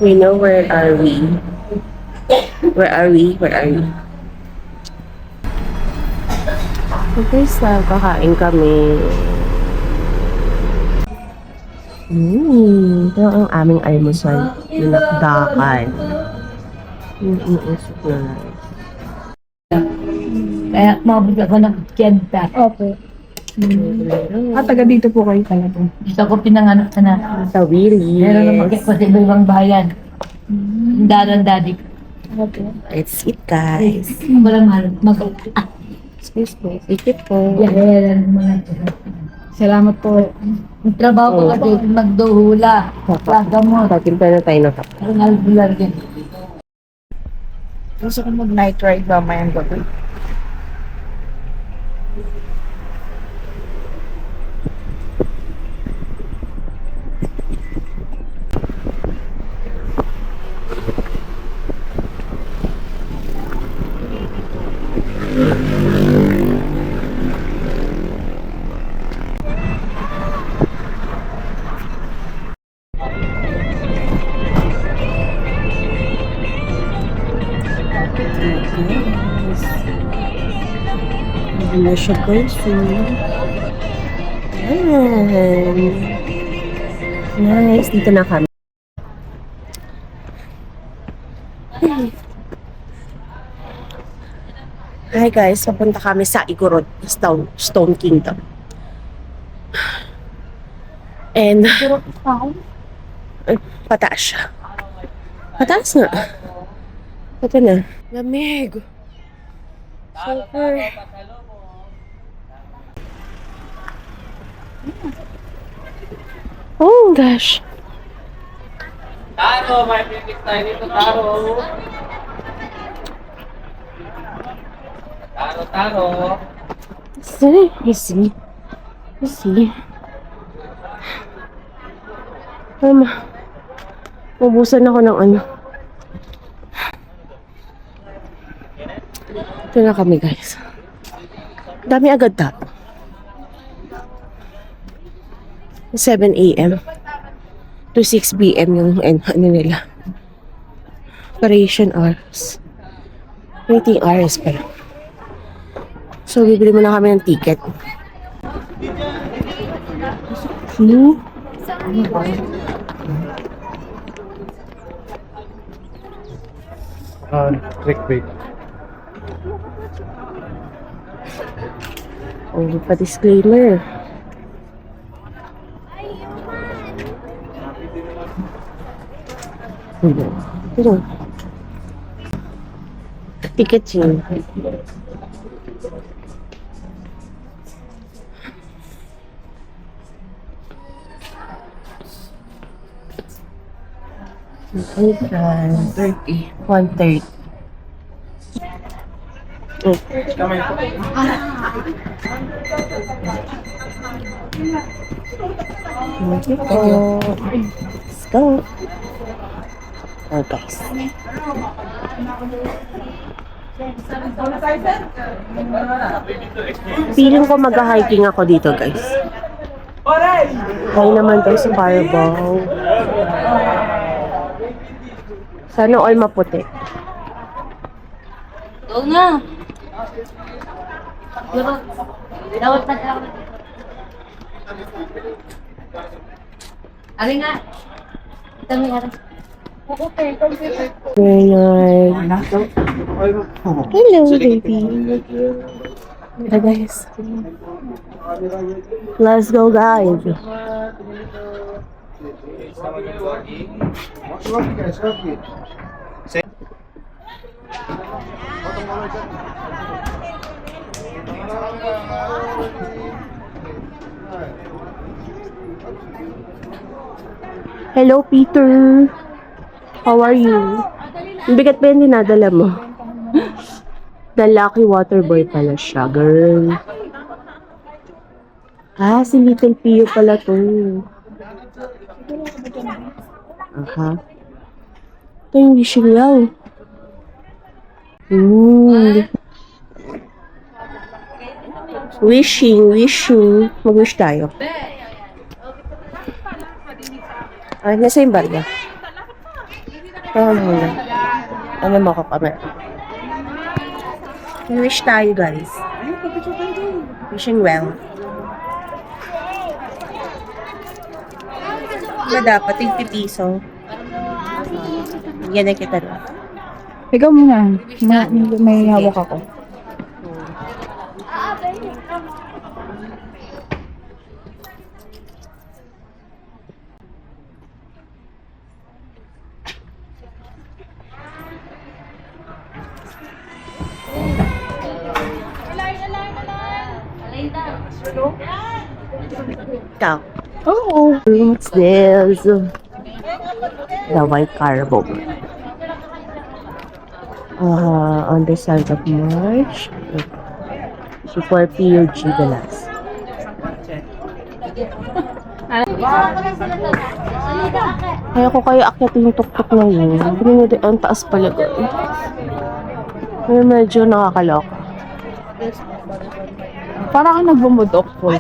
We know where are we. Where are we? Where are we? Okay, so kakain kami. Ito ang aming almusal. Dinakdakan. Inuusok na lang. Kaya mabot ako ng kenta. Opo. Taga dito po kayo talaga. Dito ako pinanganak na. Sa Willie. Meron na mag sa ibang bayan. Daran daddy. Opo. Let's eat, guys. Walang mag... Excuse me. Eat it po. Yan, mga... Salamat po. Ang trabaho ko kasi magduhula. Gagamot. Pagkimpa na tayo ng kape. Parang albular din. Gusto ko mag-night ride mamayang gabi. Hindi na siya, guys. Ayan. Nice. Dito na kami. Hi guys, papunta kami sa Igorot, Stone Kingdom. And pataas siya. Pataas nga. Ito na. Lamig. Super. Oh gosh. Taro, may pipik tayo dito, Taro. Taro. Easy. Ubusan ako ng ano. Ito na kami, guys. Dami agad ta. 7 a.m. to 6 p.m. yung ano nila. Operation hours. Waiting hours pala. So, bibili muna kami ng ticket. Clickbait. Oh, pa-disclaimer. Ito. Ticket yun. Ayan, 30. 130. Oh. Okay po. Let's go. Oh, guys. Feeling ko mag-hiking ako dito, guys. Hi naman tayo sa Carabao. Sana all maputi. Oo nga. Dapat na dapat. Ari nga. Ito may aras. Very nice. Hello, baby. Hi, guys. Let's go, guys. Hello, Peter. How are you? Ang bigat ba yung dinadala mo? The Lucky Water Boy pala siya, girl. Ah, si Little Pio pala to. Aha. Ito yung wishing well. Wishing. Mag-wish tayo. Ay, nasa yung barya. Muna. Ano mo ko kami? Wish tayo, guys. Wishing well. Ba dapat 50 piso? Yan na kita na. Ikaw muna. May hawak ako. Ikaw. Oo. What's this? The white carbo. On the start of March. Before PUG the last. Kaya ko kayo akyatin yung tuktok na yun. Pinunod ang taas pala doon. Pero medyo nakakaloka. Parang ka nagbumudok po.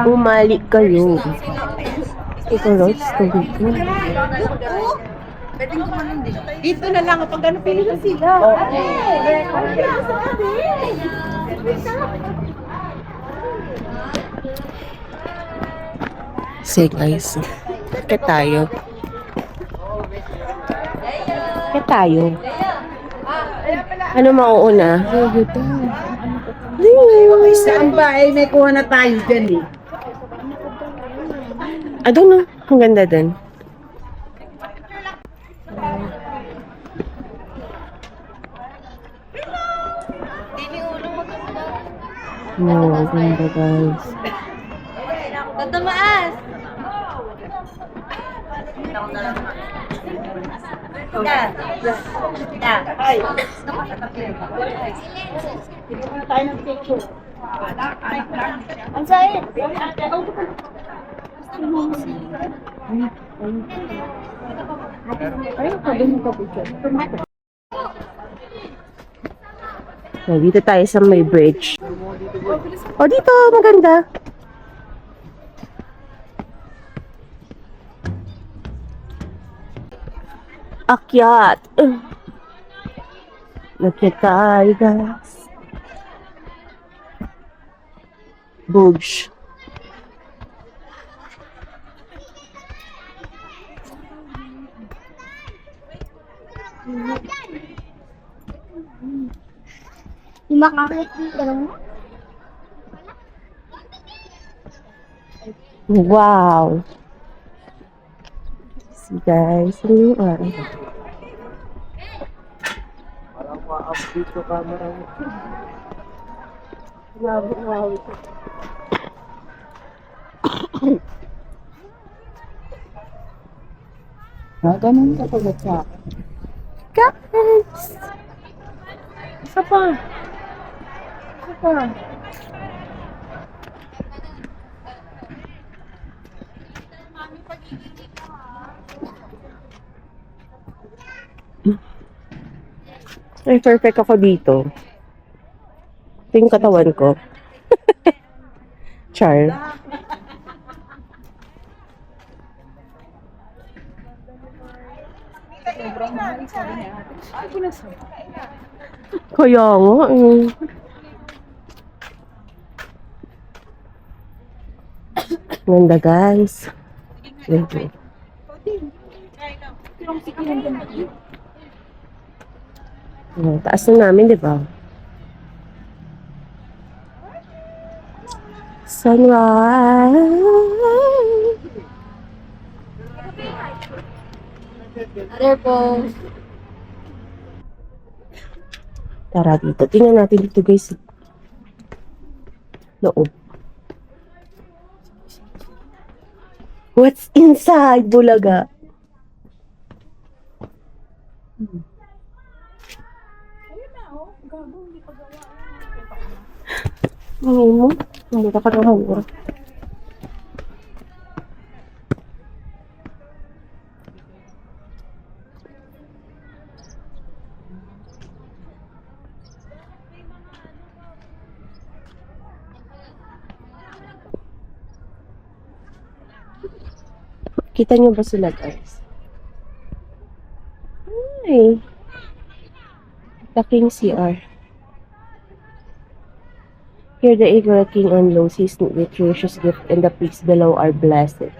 Bumalik kayo. Ikaw, Rods, tawid ko. Dito na lang kapag ano pili sila. Say guys, kaya tayo. Kaya tayo. Ano mauuna? Saan ba? May kuha na tayo dyan eh. I don't know. Ang ganda din. No, ang ganda guys. Tatamaan! Ang sain! So, dito tayo sa may bridge. Oh, dito. Maganda. Akyat. Akyat tayo, guys. Boobs. Makakit dito lang. Wow. See, guys. Ano yung araw? Parang ma-update yung camera mo. Wow. Ganun ka pala sa akin. Guys! Isa pa. Isa pa. Ay, perfect ako dito. Ito yung katawan ko. Char. Kaya nga eh. Ganda guys. Thank you. Taas na namin, di ba? Sunrise. Other pose. Tara dito. Tingnan natin dito guys. Loob. What's inside, Bulaga? Ngayon mo? Hindi ka ng hawak. Kita niyo ba sila, guys? Ay. The King CR. Here the eagle king unloads his nutritious gift and the pigs below are blessed.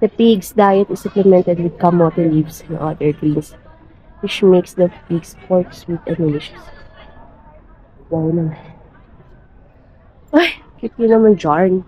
The pig's diet is supplemented with kamote leaves and other greens, which makes the pig's pork sweet and delicious. Wow naman. Ay, cute yun naman, Jarn.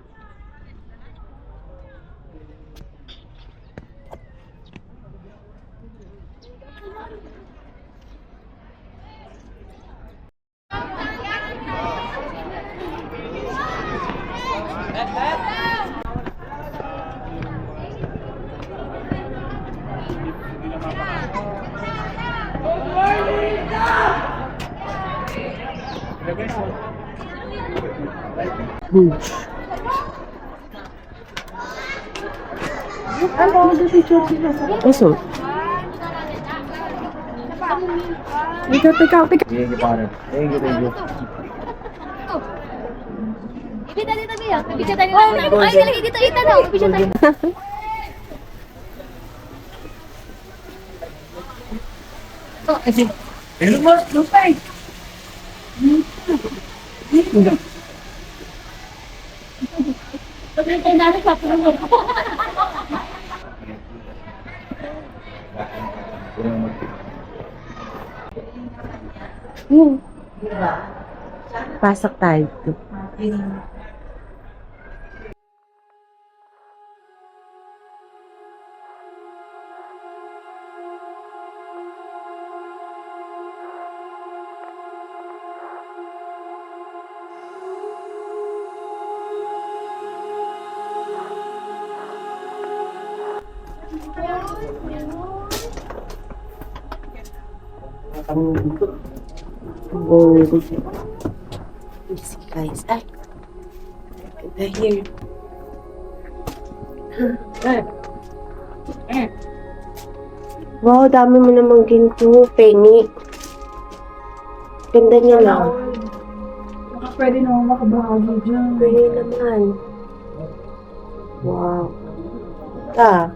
Eso. Teka. Thank you, pare. Thank you. Ibita dito niya. Ibita tayo. Ay, galing dito daw. Ibita tayo. Pagkita natin sa puno. Pasok tayo. Oh, easy guys. Ay, ganda here. Wow, dami mo namang ginto. Pengi. Ganda niya lang. Baka pwede naman makabahagi dyan. Pwede naman. Wow. Ah.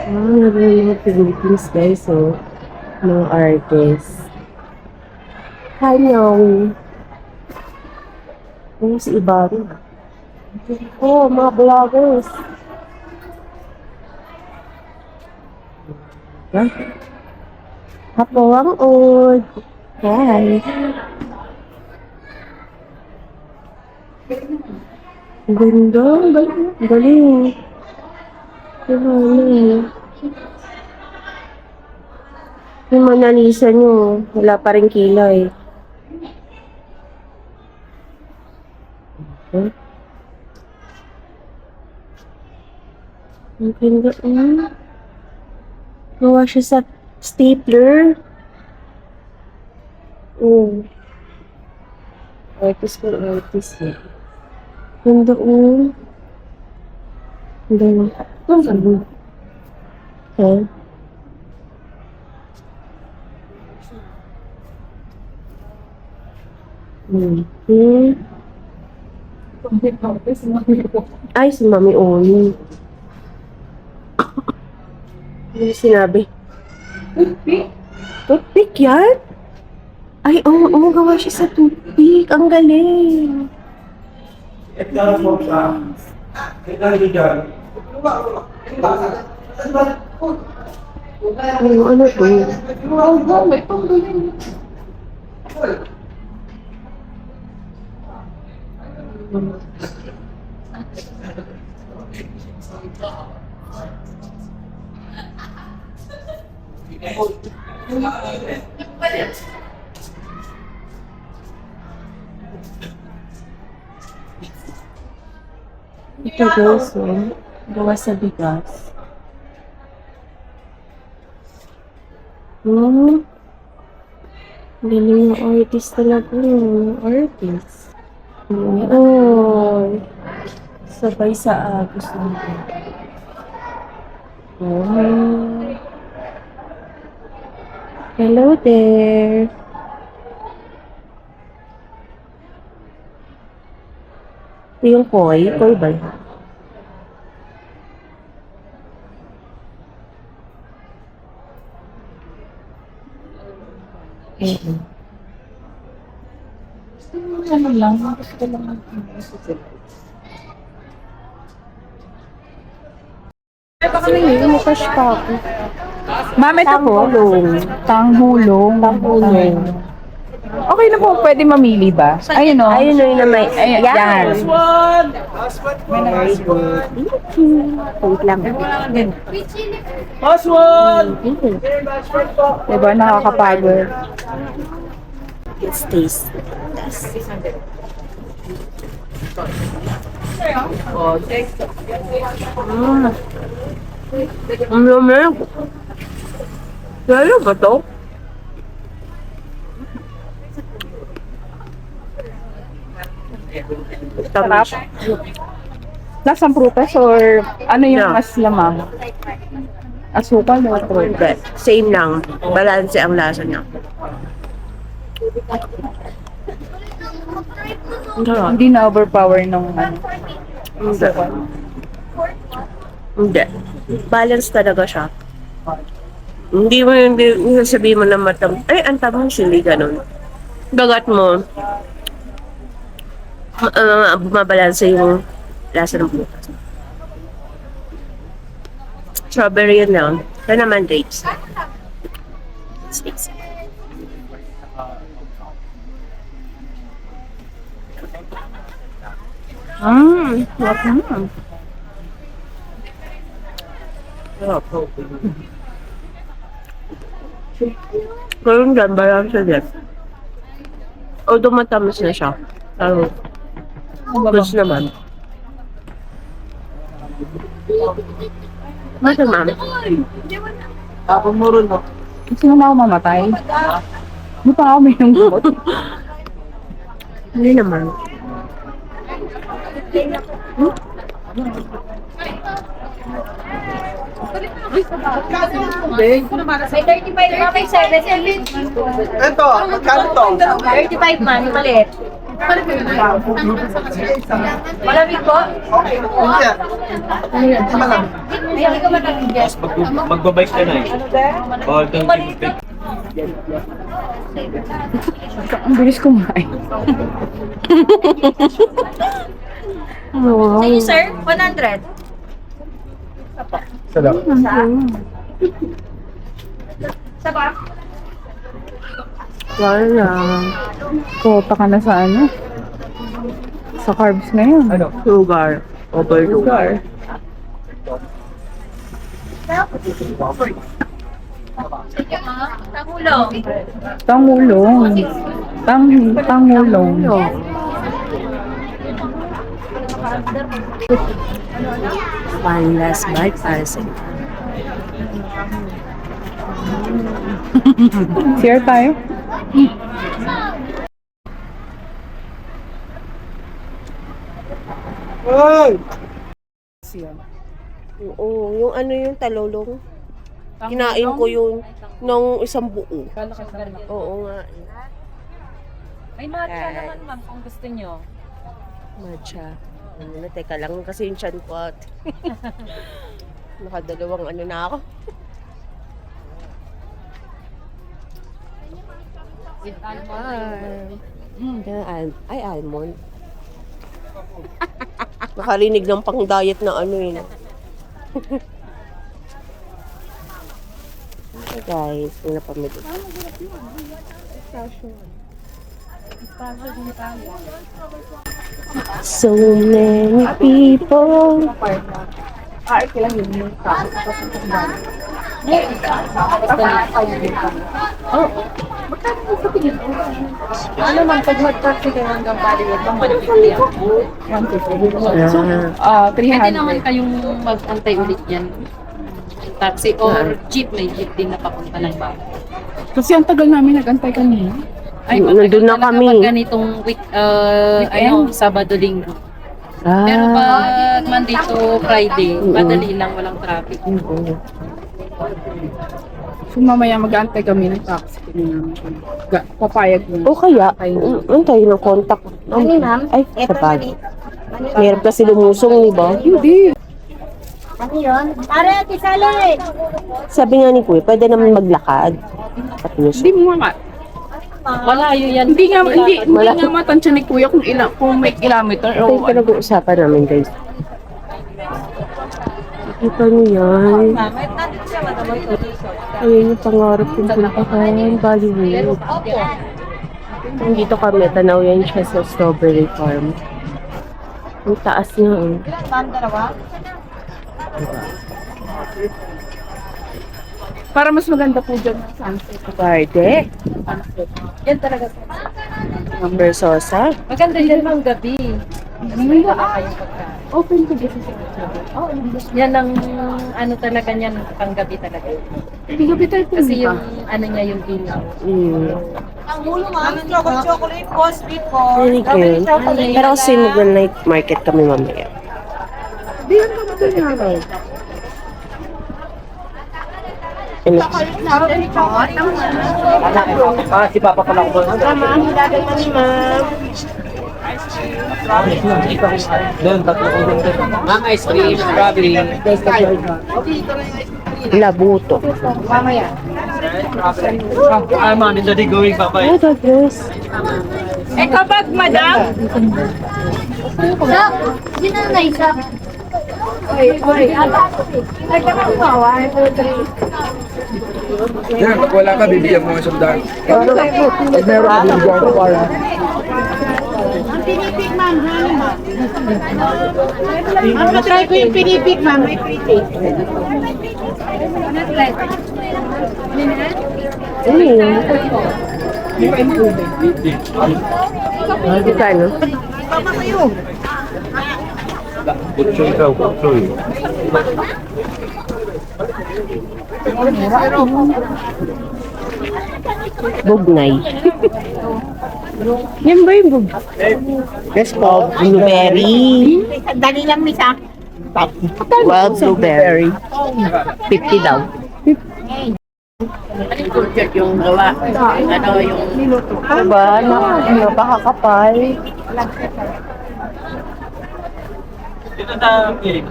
Naging mga Philippines guys, so mga artists. Hi, Nyawi. Si Ibari. Oh, mga vloggers. Hapawang od. Hi. Ganda. Galing. Yung Mona Lisa nyo, wala pa rin kilay. Okay. Ang ganda. Gawa siya sa stapler. Oh. Artist ko, artist eh. Ganda Ganda. Sabi. Okay. Ay, si Mami Oni. Ano sinabi? Toothpick? Toothpick yan? Ay, oo, gawa siya sa toothpick. Ang galing. Ano to? Ito guys, gawa sa bigas. Galing yung artist talaga. Yung artist. Oh. Sabay sa agos natin. Oh. Hello there. Ito yung koi. Koi ba yun? Mm-mm. Ano lang, gusto lang. Lumakas pa ako. Ma'am, ito po. Tanghulong. Tanghulong. Okay na po, pwede mamili ba? Ayun o. Ayun o yung may... Ayan. Yan. Very good. Thank you. Wait lang. Diba, nakakapagod. Let's taste. Ang lamig. Lalo ba to? Sarap. Lasang prutas or ano yung Yeah. mas lamang? Asukal o prutas? Hindi. Same lang. Balance ang lasa niya. Hindi na overpower nung ano. Hindi. Hindi. Balance talaga siya. Hindi sasabihin mo na ay, ang tamang sili, ganun. Gagat mo, bumabalansa yung lasa ng prutas. Strawberry yun lang. Ito naman grapes. Let's taste it. Sarap naman. Sarap. Pero dyan, balansa din. Although matamis na siya. Pero, goods naman. Masa, ma'am? Gusto mo na ako mamatay? Hindi pa ako may nung gumot. Hindi naman. May 35 pa, may 7. Ito, magkano to? 35 man, yung maliit. Malamig po? Hindi. Hindi ka ba nabigyan? Magbabike ka na eh. Bawal kang tubig. Ang bilis kumain. Sa inyo, sir? 100? Sarap. Sa ba? Wala. Kota ka na sa ano? Sa carbs na yun. Ano? Sugar. Overload. Tangulong. Tangulong. Tangulong. One last bite para sa Share tayo? Oo, yung ano yung talolong. Kinain ko yun nung isang buo. Oo nga. May matcha naman ma'am kung gusto nyo. Matcha. Teka lang kasi yung chan ko at nakadalawang ano na ako. With almond. Ay, almond. Nakarinig ng pang diet na ano yun. Okay guys, yung napamili. So many people. Ano man, pag mag-taxi kayo hanggang Bollywood, bang 150 yan. 300. Pwede naman kayong mag-antay ulit yan. Taxi or jeep, may jeep din na papunta ng bahay. Kasi ang tagal namin nag-antay kanina. Ay, Nandun na talaga kami. pag ganitong week, Sabado, Linggo. Pero Ah. pag Monday to Friday, madali lang, walang traffic. So mamaya mag-aantay kami ng taxi. Papayag mo. O kaya, antay ng contact. Ay, sabag. Meron kasi lumusong, di ba? Hindi. Sabi nga ni Kuya, pwede naman maglakad. Tapos, Hindi mo nga. Malayo yan. Hindi nga matansya ni Kuya kung may kilometer ito yung o ano. pinag-uusapan namin, guys. Kita niyo yan. Ayun yung pangarap yung puntahan. Bollywood. Dito kami, tanaw yan siya sa strawberry farm. Ang taas niya. Para mas maganda po dyan ang sunset. Garde. Yan talaga. Number Sosa. Maganda yan ng gabi. Open to this. Yan ang ano talaga niyan, panggabi talaga. Hindi ka bitter po. Kasi yung ano niya, yung ilaw. Chocolate po, sweet po. Very good. Pero kasi mag-night market kami mamaya. Hindi yan ka madaling araw. Si Papa pala ko. Doon, tatlo ko doon. Ma'am, ice cream, strawberry. Labuto. I'm on the going, Papa. Ay, Douglas. Kapag madam, Sak, yun na na isa. Yan, pag wala ka, bibigyan mo ng sandaan. Pag meron ka, bibigyan ko para. Try ko yung pinipig, ma'am. May free taste. Magkano? Putsoy ka, putsoy. Bugnay. Yan ba yung bug? Yes po. Blueberry. Dali lang, misa. Wild blueberry. 50 daw. Yung gawa. Ano yung... Diba? Napakakapal. Ito na, Philip.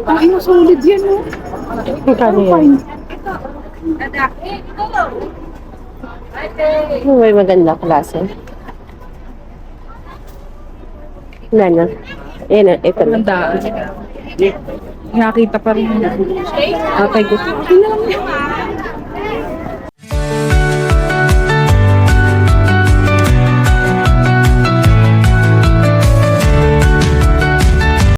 ang ino solid yan, no? Magkano yan? May maganda klase. Wala na. Ayan na, ito na. Tandaan. Nakita pa rin. Okay, gusto.